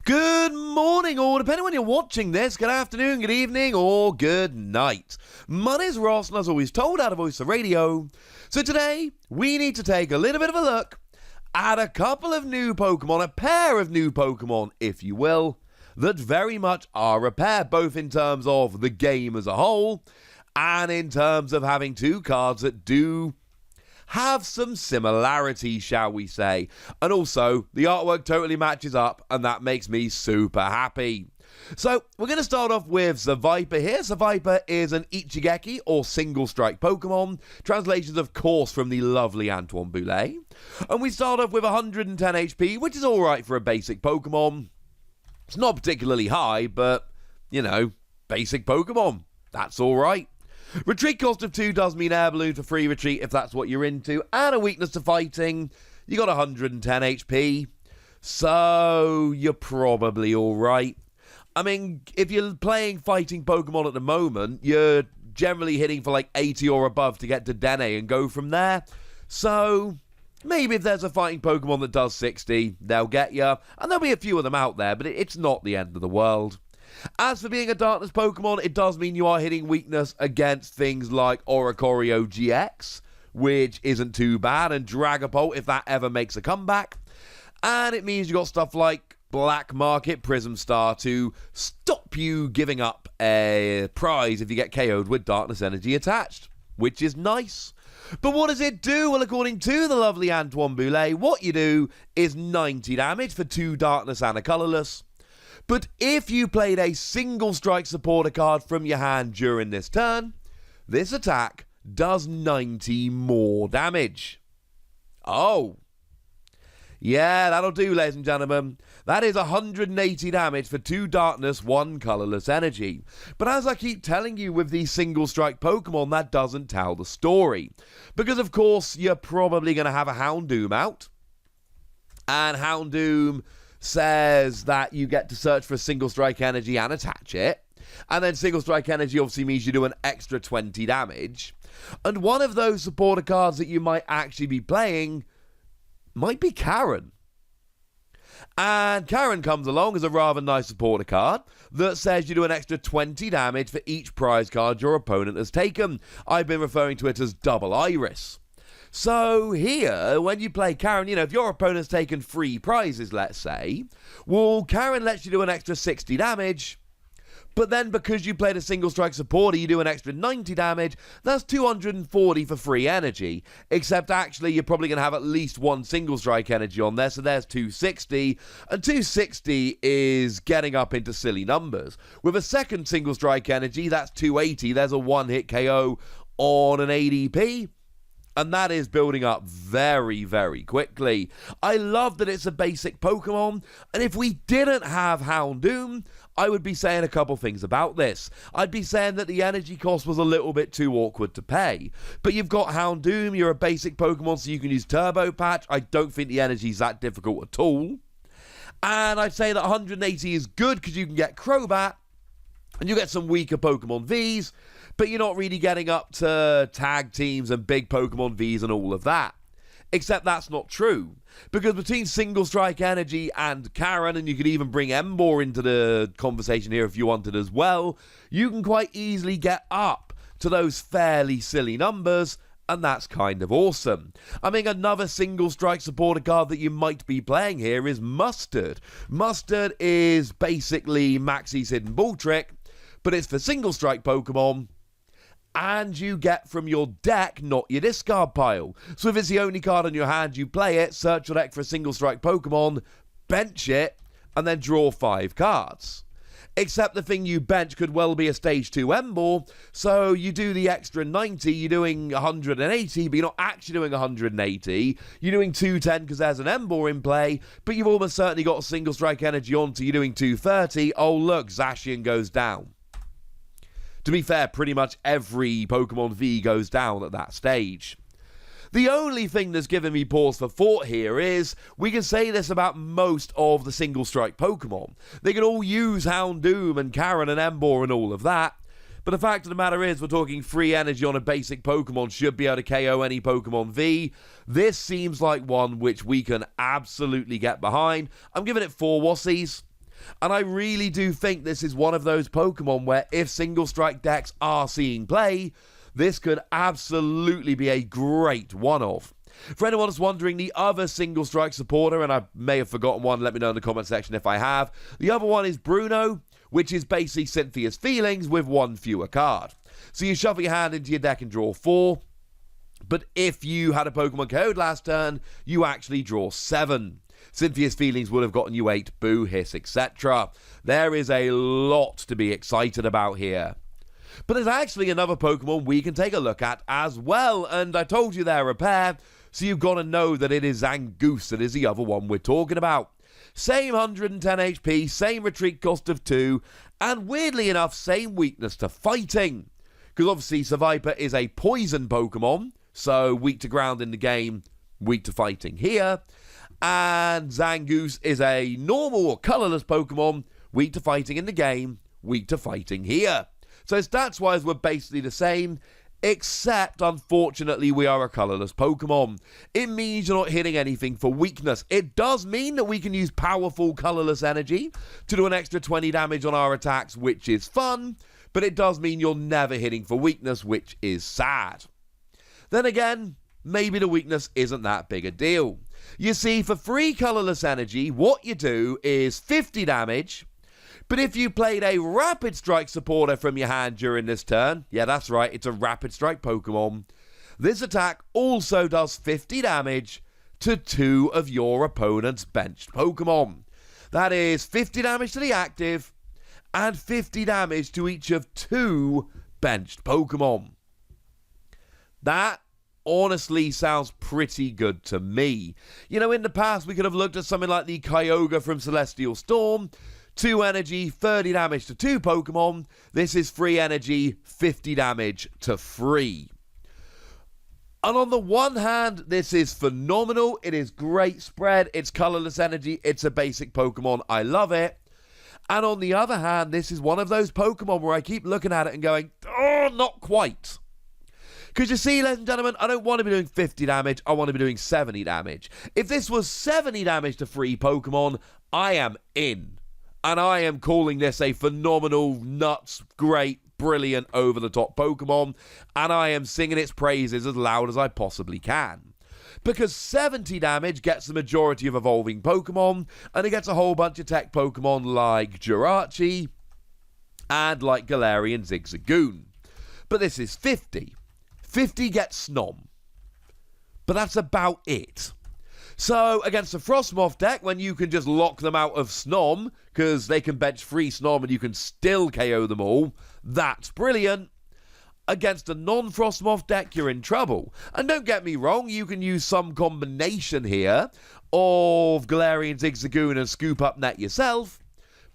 Good morning, or depending on when you're watching this, good afternoon, good evening, or good night. My name's Ross, and as always told out of Voice of Radio. So today, we need to take a little bit of a look at a couple of new Pokemon, a pair of new Pokemon, if you will, that very much are a pair, both in terms of the game as a whole, and in terms of having two cards that do have some similarities, shall we say. And also, the artwork totally matches up, and that makes me super happy. So, we're going to start off with Seviper here. Seviper is an Ichigeki, or single strike Pokemon. Translations, of course, from the lovely Antoine Boulet. And we start off with 110 HP, which is alright for a basic Pokemon. It's not particularly high, but, you know, basic Pokemon. That's alright. Retreat cost of 2 does mean air balloon for free retreat if that's what you're into, and a weakness to fighting. You got 110 HP, so you're probably alright. I mean, if you're playing fighting Pokemon at the moment, you're generally hitting for like 80 or above to get to Dene and go from there. So maybe if there's a fighting Pokemon that does 60, they'll get you, and there'll be a few of them out there, but it's not the end of the world. As for being a Darkness Pokemon, it does mean you are hitting weakness against things like Oricorio GX, which isn't too bad, and Dragapult if that ever makes a comeback. And it means you got stuff like Black Market Prism Star to stop you giving up a prize if you get KO'd with Darkness Energy attached, which is nice. But what does it do? Well, according to the lovely Antoine Boulet, what you do is 90 damage for 2 Darkness and a Colourless. But if you played a single strike supporter card from your hand during this turn, this attack does 90 more damage. Oh. Yeah, that'll do, ladies and gentlemen. That is 180 damage for 2 Darkness, 1 Colourless Energy. But as I keep telling you with these single strike Pokemon, that doesn't tell the story. Because of course, you're probably going to have a Houndoom out. And Houndoom says that you get to search for a single strike energy and attach it. And then single strike energy obviously means you do an extra 20 damage. And one of those supporter cards that you might actually be playing might be Karen. And Karen comes along as a rather nice supporter card that says you do an extra 20 damage for each prize card your opponent has taken. I've been referring to it as Double Iris. So here, when you play Karen, you know, if your opponent's taken 3 prizes, let's say, well, Karen lets you do an extra 60 damage, but then because you played a single strike supporter, you do an extra 90 damage, that's 240 for free energy, except actually you're probably going to have at least 1 single strike energy on there, so there's 260, and 260 is getting up into silly numbers. With a second single strike energy, that's 280, there's a 1-hit KO on an ADP. And that is building up very, very quickly. I love that it's a basic Pokemon. And if we didn't have Houndoom, I would be saying a couple things about this. I'd be saying that the energy cost was a little bit too awkward to pay. But you've got Houndoom, you're a basic Pokemon, so you can use Turbo Patch. I don't think the energy's that difficult at all. And I'd say that 180 is good because you can get Crobat. And you get some weaker Pokemon Vs, but you're not really getting up to tag teams and big Pokemon Vs and all of that. Except that's not true. Because between Single Strike Energy and Karen, and you could even bring Emboar into the conversation here if you wanted as well, you can quite easily get up to those fairly silly numbers, and that's kind of awesome. I mean, another single strike supporter card that you might be playing here is Mustard. Mustard is basically Maxie's Hidden Ball Trick, but it's for single strike Pokemon, and you get from your deck, not your discard pile. So if it's the only card in your hand, you play it, search your deck for a single strike Pokemon, bench it, and then draw 5 cards. Except the thing you bench could well be a stage 2 Emboar, so you do the extra 90, you're doing 180, but you're not actually doing 180, you're doing 210 because there's an Emboar in play, but you've almost certainly got a single strike energy on, so you're doing 230, oh look, Zacian goes down. To be fair, pretty much every Pokemon V goes down at that stage. The only thing that's given me pause for thought here is, we can say this about most of the single strike Pokemon. They can all use Houndoom and Karen and Emboar and all of that, but the fact of the matter is, we're talking free energy on a basic Pokemon should be able to KO any Pokemon V. This seems like one which we can absolutely get behind. I'm giving it 4 Wassies. And I really do think this is one of those Pokemon where if single strike decks are seeing play, this could absolutely be a great one-off. For anyone that's wondering, the other single strike supporter, and I may have forgotten one, let me know in the comment section if I have. The other one is Bruno, which is basically Cynthia's Feelings with one fewer card. So you shuffle your hand into your deck and draw 4. But if you had a Pokemon KO'd last turn, you actually draw 7. Cynthia's Feelings would have gotten you 8, Boo, Hiss, etc. There is a lot to be excited about here. But there's actually another Pokemon we can take a look at as well, and I told you they're a pair, so you've got to know that it is Zangoose that is the other one we're talking about. Same 110 HP, same retreat cost of 2, and weirdly enough, same weakness to fighting. Because obviously Seviper is a poison Pokemon, so weak to ground in the game, weak to fighting here. And Zangoose is a normal or colourless Pokemon, weak to fighting in the game, weak to fighting here. So stats-wise, we're basically the same, except, unfortunately, we are a colourless Pokemon. It means you're not hitting anything for weakness. It does mean that we can use powerful colourless energy to do an extra 20 damage on our attacks, which is fun, but it does mean you're never hitting for weakness, which is sad. Then again, maybe the weakness isn't that big a deal. You see, for free colourless energy, what you do is 50 damage, but if you played a Rapid Strike supporter from your hand during this turn, yeah, that's right, it's a Rapid Strike Pokemon, this attack also does 50 damage to 2 of your opponent's benched Pokemon. That is 50 damage to the active, and 50 damage to each of 2 benched Pokemon. That honestly sounds pretty good to me. You know, in the past, we could have looked at something like the Kyogre from Celestial Storm. 2 energy, 30 damage to 2 Pokemon. This is free energy, 50 damage to 3. And on the one hand, this is phenomenal. It is great spread. It's colorless energy. It's a basic Pokemon. I love it. And on the other hand, this is one of those Pokemon where I keep looking at it and going, oh, not quite. Because you see, ladies and gentlemen, I don't want to be doing 50 damage. I want to be doing 70 damage. If this was 70 damage to 3 Pokemon, I am in. And I am calling this a phenomenal, nuts, great, brilliant, over-the-top Pokemon. And I am singing its praises as loud as I possibly can. Because 70 damage gets the majority of evolving Pokemon. And it gets a whole bunch of tech Pokemon like Jirachi and like Galarian Zigzagoon. But this is 50. 50 gets Snom. But that's about it. So, against a Frostmoth deck, when you can just lock them out of Snom, because they can bench free Snom and you can still KO them all, that's brilliant. Against a non-Frostmoth deck, you're in trouble. And don't get me wrong, you can use some combination here of Galarian Zigzagoon and Scoop Up Net yourself,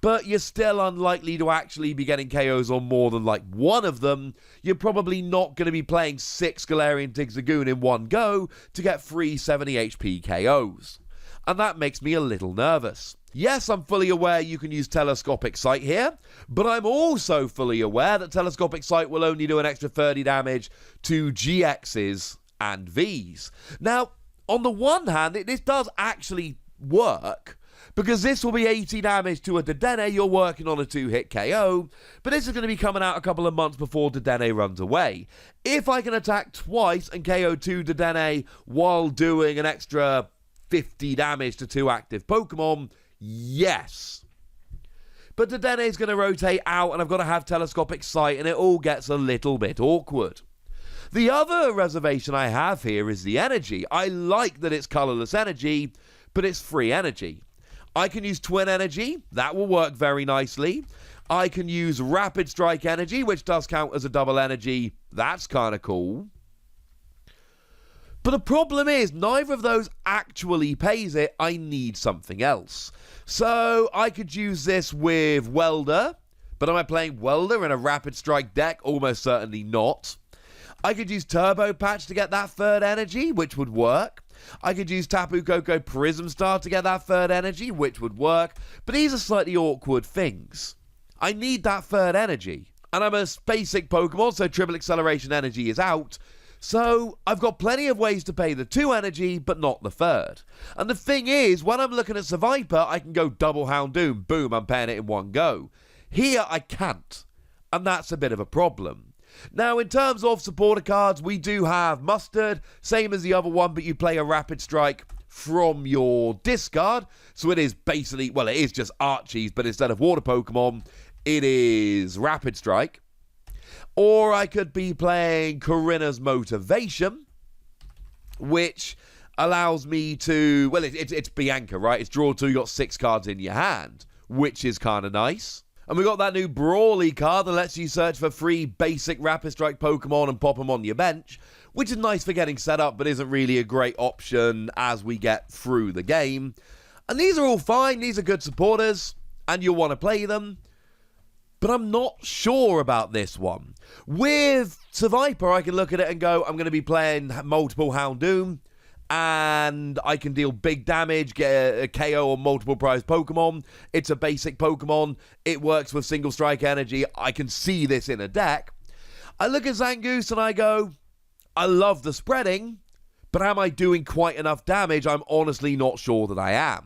but you're still unlikely to actually be getting KOs on more than like one of them. You're probably not going to be playing 6 Galarian Zigzagoon in one go to get free 70 HP KOs. And that makes me a little nervous. Yes, I'm fully aware you can use Telescopic Sight here, but I'm also fully aware that Telescopic Sight will only do an extra 30 damage to GXs and Vs. Now, on the one hand, this does actually work, because this will be 80 damage to a Dedenne. You're working on a 2-hit KO, but this is going to be coming out a couple of months before Dedenne runs away. If I can attack twice and KO 2 Dedenne while doing an extra 50 damage to 2 active Pokemon, yes. But Dedenne is going to rotate out, and I've got to have Telescopic Sight, and it all gets a little bit awkward. The other reservation I have here is the energy. I like that it's colorless energy, but it's free energy. I can use Twin Energy. That will work very nicely. I can use Rapid Strike Energy, which does count as a double energy. That's kind of cool. But the problem is, neither of those actually pays it. I need something else. So I could use this with Welder. But am I playing Welder in a Rapid Strike deck? Almost certainly not. I could use Turbo Patch to get that 3rd energy, which would work. I could use Tapu Koko Prism Star to get that 3rd energy, which would work. But these are slightly awkward things. I need that 3rd energy. And I'm a basic Pokemon, so Triple Acceleration Energy is out. So I've got plenty of ways to pay the 2 energy, but not the 3rd. And the thing is, when I'm looking at Seviper, I can go double Houndoom, boom, I'm paying it in one go. Here I can't, and that's a bit of a problem. Now, in terms of supporter cards, we do have Mustard, same as the other one, but you play a Rapid Strike from your discard. So it is basically, well, it is just Archie's, but instead of Water Pokemon, it is Rapid Strike. Or I could be playing Corinna's Motivation, which allows me to, well, it's Bianca, right? It's draw 2, you got 6 cards in your hand, which is kind of nice. And we got that new Brawly card that lets you search for free basic Rapid Strike Pokemon and pop them on your bench, which is nice for getting set up, but isn't really a great option as we get through the game. And these are all fine, these are good supporters, and you'll want to play them. But I'm not sure about this one. With Seviper, I can look at it and go, I'm going to be playing multiple Houndoom, and I can deal big damage, get a KO on multiple prize Pokemon. It's a basic Pokemon. It works with single strike energy. I can see this in a deck. I look at Zangoose and I go, I love the spreading, but am I doing quite enough damage? I'm honestly not sure that I am.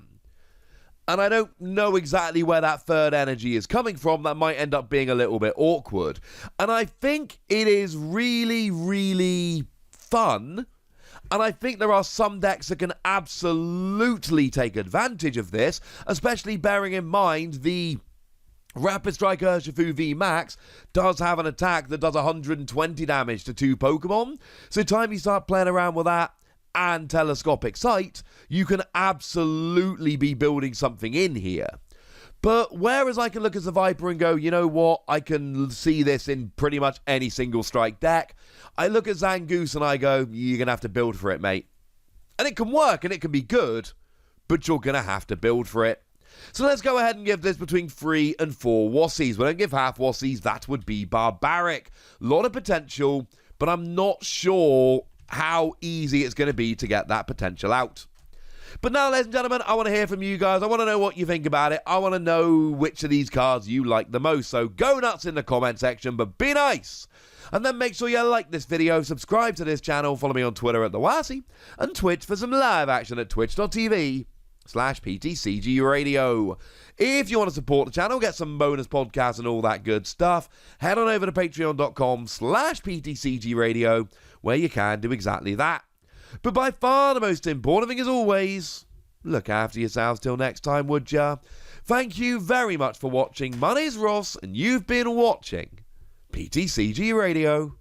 And I don't know exactly where that 3rd energy is coming from. That might end up being a little bit awkward. And I think it is really, really fun. And I think there are some decks that can absolutely take advantage of this, especially bearing in mind the Rapid Strike Urshifu V Max does have an attack that does 120 damage to 2 Pokemon. So time you start playing around with that and Telescopic Sight, you can absolutely be building something in here. But whereas I can look at the Viper and go, you know what, I can see this in pretty much any single strike deck, I look at Zangoose and I go, you're going to have to build for it, mate. And it can work and it can be good, but you're going to have to build for it. So let's go ahead and give this between 3 and 4 Wassies. We don't give half Wassies, that would be barbaric. A lot of potential, but I'm not sure how easy it's going to be to get that potential out. But now, ladies and gentlemen, I want to hear from you guys. I want to know what you think about it. I want to know which of these cards you like the most. So go nuts in the comment section, but be nice. And then make sure you like this video, subscribe to this channel, follow me on Twitter at The Wassy, and Twitch for some live action at twitch.tv/PTCG Radio. If you want to support the channel, get some bonus podcasts and all that good stuff, head on over to patreon.com/PTCG Radio, where you can do exactly that. But by far the most important thing is always, look after yourselves till next time, would ya? Thank you very much for watching. My name's Ross, and you've been watching PTCG Radio.